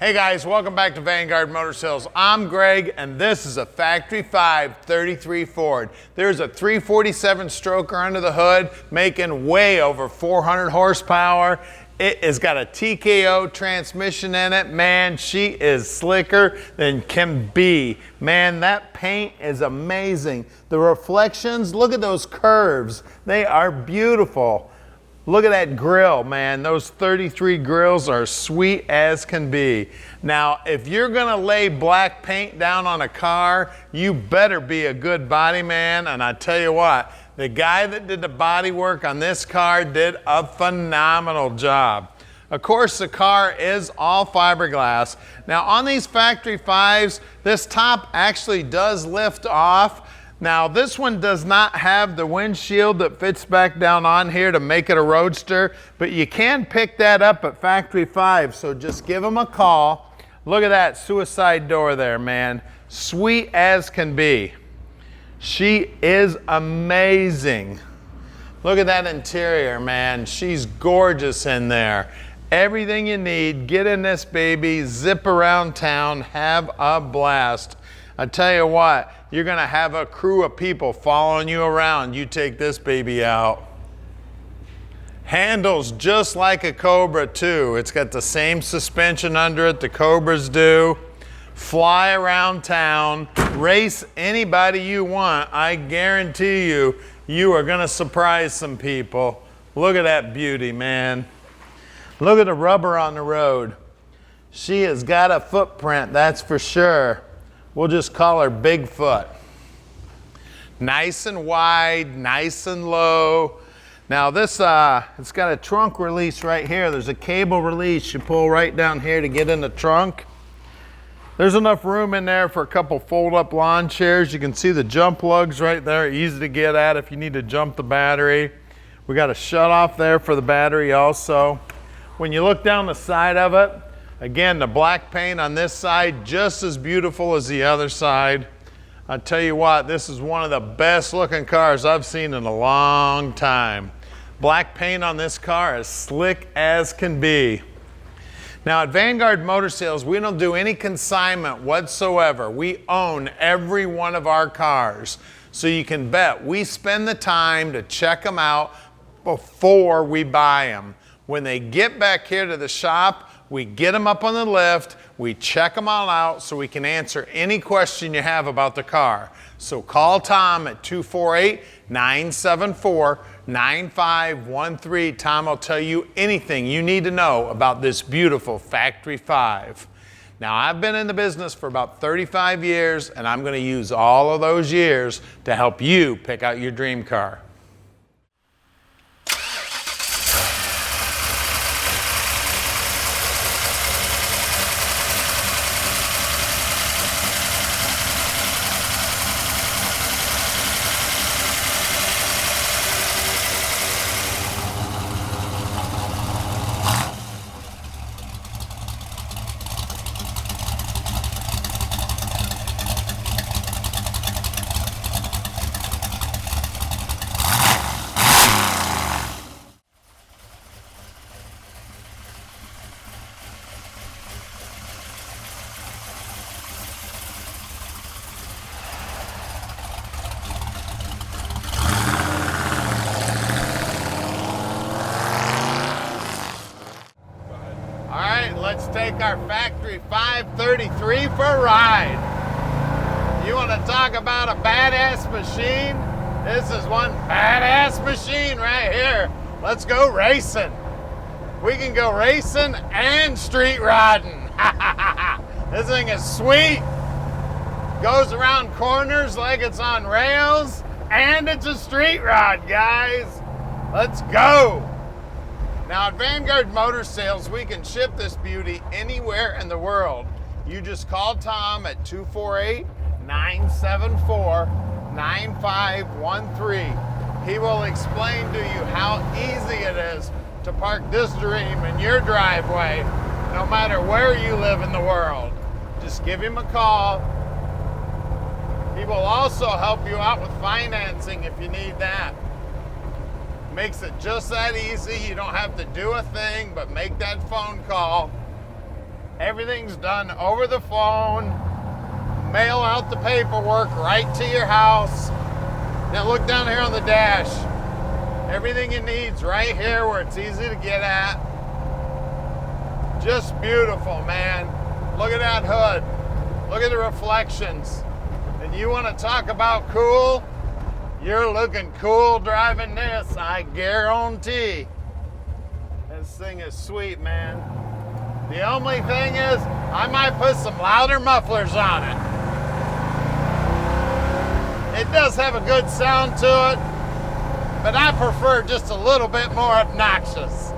Hey guys, welcome back to Vanguard Motor Sales. I'm Greg, and this is a Factory 5 33 Ford. There's a 347 stroker under the hood, making way over 400 horsepower. It has got a TKO transmission in it. Man, she is slicker than can be. Man, that paint is amazing. The reflections, look at those curves. They are beautiful. Look at that grill, man. Those 33 grills are sweet as can be. Now, if you're gonna lay black paint down on a car, you better be a good body man. And I tell you what, the guy that did the body work on this car did a phenomenal job. Of course, the car is all fiberglass. Now, on these Factory 5s, this top actually does lift off. Now, this one does not have the windshield that fits back down on here to make it a Roadster, but you can pick that up at Factory 5, so just give them a call. Look at that suicide door there, man. Sweet as can be. She is amazing. Look at that interior, man. She's gorgeous in there. Everything you need, get in this baby, zip around town, have a blast. I tell you what, you're gonna have a crew of people following you around. You take this baby out. Handles just like a Cobra too. It's got the same suspension under it the Cobras do. Fly around town, race anybody you want. I guarantee you, you are gonna surprise some people. Look at that beauty, man. Look at the rubber on the road. She has got a footprint, that's for sure. We'll just call her Bigfoot. Nice and wide, nice and low. Now this, it's got a trunk release right here. There's a cable release you pull right down here to get in the trunk. There's enough room in there for a couple fold-up lawn chairs. You can see the jump lugs right there, easy to get at if you need to jump the battery. We got a shut-off there for the battery also. When you look down the side of it, again, the black paint on this side, just as beautiful as the other side. I tell you what, this is one of the best looking cars I've seen in a long time. Black paint on this car is slick as can be. Now at Vanguard Motor Sales, we don't do any consignment whatsoever. We own every one of our cars. So you can bet we spend the time to check them out before we buy them. When they get back here to the shop, we get them up on the lift, we check them all out so we can answer any question you have about the car. So call Tom at 248-974-9513. Tom will tell you anything you need to know about this beautiful Factory 5. Now, I've been in the business for about 35 years, and I'm going to use all of those years to help you pick out your dream car. Let's take our Factory 533 for a ride. You want to talk about a badass machine? This is one badass machine right here. Let's go racing. We can go racing and street riding. This thing is sweet. Goes around corners like it's on rails, and it's a street ride, guys. Let's go. Now at Vanguard Motor Sales, we can ship this beauty anywhere in the world. You just call Tom at 248-974-9513. He will explain to you how easy it is to park this dream in your driveway, no matter where you live in the world. Just give him a call. He will also help you out with financing if you need that. Makes it just that easy. You don't have to do a thing but make that phone call. Everything's done over the phone. Mail out the paperwork right to your house. Now look down here on the dash. Everything it needs right here where it's easy to get at. Just beautiful, man. Look at that hood. Look at the reflections. And you want to talk about cool? You're looking cool driving this, I guarantee. This thing is sweet, man. The only thing is, I might put some louder mufflers on it. It does have a good sound to it, but I prefer just a little bit more obnoxious.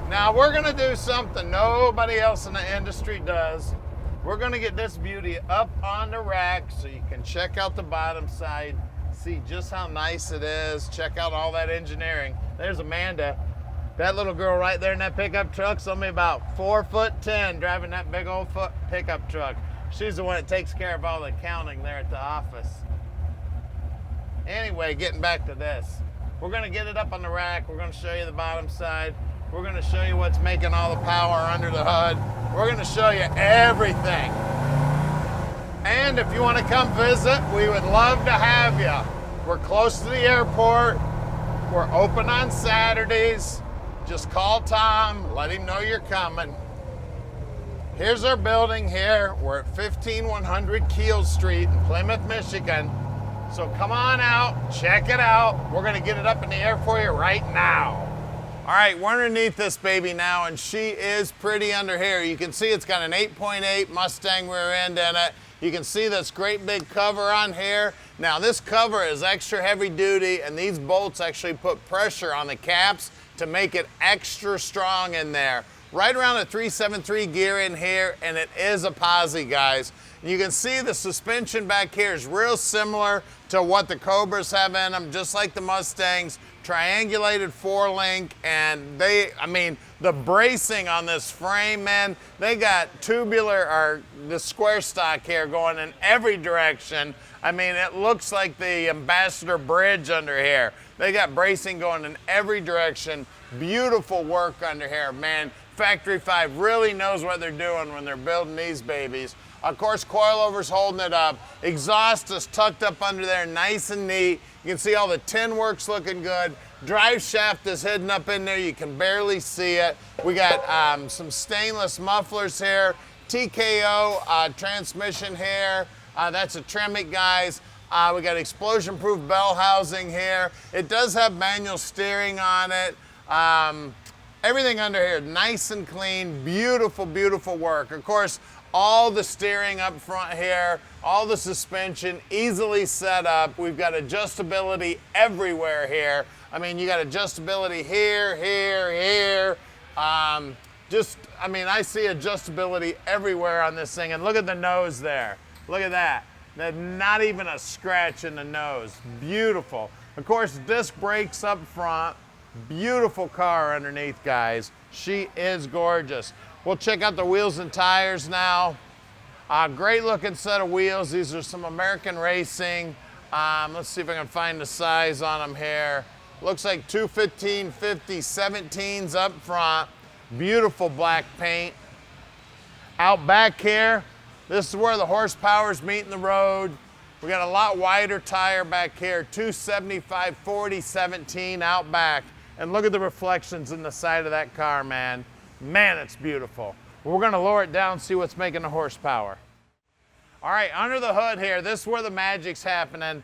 Now we're gonna do something nobody else in the industry does. We're gonna get this beauty up on the rack so you can check out the bottom side, see just how nice it is, check out all that engineering. There's Amanda. That little girl right there in that pickup truck's only about 4'10" driving that big old pickup truck. She's the one that takes care of all the accounting there at the office. Anyway, getting back to this. We're gonna get it up on the rack. We're gonna show you the bottom side. We're gonna show you what's making all the power under the hood. We're gonna show you everything. And if you wanna come visit, we would love to have you. We're close to the airport. We're open on Saturdays. Just call Tom, let him know you're coming. Here's our building here. We're at 15100 Keel Street in Plymouth, Michigan. So come on out, check it out. We're gonna get it up in the air for you right now. All right, we're underneath this baby now, and she is pretty under here. You can see it's got an 8.8 Mustang rear end in it. You can see this great big cover on here. Now this cover is extra heavy duty, and these bolts actually put pressure on the caps to make it extra strong in there. Right around a 373 gear in here, and it is a Posi, guys. You can see the suspension back here is real similar to what the Cobras have in them, just like the Mustangs. Triangulated 4-link, and the bracing on this frame, man, they got tubular, or the square stock here going in every direction. I mean, it looks like the Ambassador Bridge under here. They got bracing going in every direction. Beautiful work under here, man. Factory 5 really knows what they're doing when they're building these babies. Of course, coilovers holding it up. Exhaust is tucked up under there nice and neat. You can see all the tin work's looking good. Drive shaft is hidden up in there. You can barely see it. We got some stainless mufflers here. TKO transmission here. That's a Tremec, guys. We got explosion-proof bell housing here. It does have manual steering on it. Everything under here, nice and clean, beautiful, beautiful work. Of course, all the steering up front here, all the suspension easily set up. We've got adjustability everywhere here. I mean, you got adjustability here, here, here. I see adjustability everywhere on this thing. And look at the nose there. Look at that. There's not even a scratch in the nose. Beautiful. Of course, disc brakes up front. Beautiful car underneath, guys. She is gorgeous. We'll check out the wheels and tires now. Great looking set of wheels. These are some American Racing. Let's see if I can find the size on them here. Looks like 215/50 17s up front. Beautiful black paint. Out back here, this is where the horsepower's meeting the road. We got a lot wider tire back here, 275/40 17 out back. And look at the reflections in the side of that car, man. Man, it's beautiful. We're gonna lower it down and see what's making the horsepower. All right, under the hood here, this is where the magic's happening.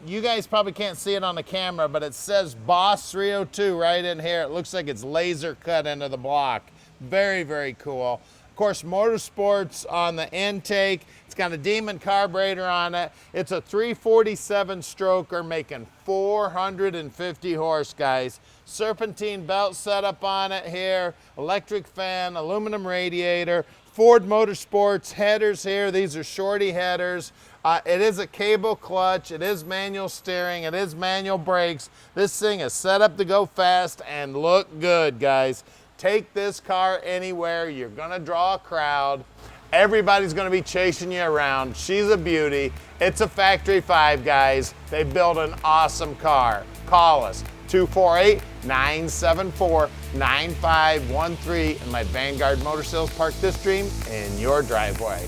You guys probably can't see it on the camera, but it says Boss 302 right in here. It looks like it's laser cut into the block. Very, very cool. Of course, Motorsports on the intake. It's got a Demon carburetor on it. It's a 347 stroker making 450 horse, guys. Serpentine belt setup on it here. Electric fan, aluminum radiator. Ford Motorsports headers here. These are shorty headers. It is a cable clutch. It is manual steering. It is manual brakes. This thing is set up to go fast and look good, guys. Take this car anywhere. You're gonna draw a crowd. Everybody's gonna be chasing you around. She's a beauty. It's a Factory 5, guys. They build an awesome car. Call us, 248-974-9513, and let Vanguard Motor Sales park this dream in your driveway.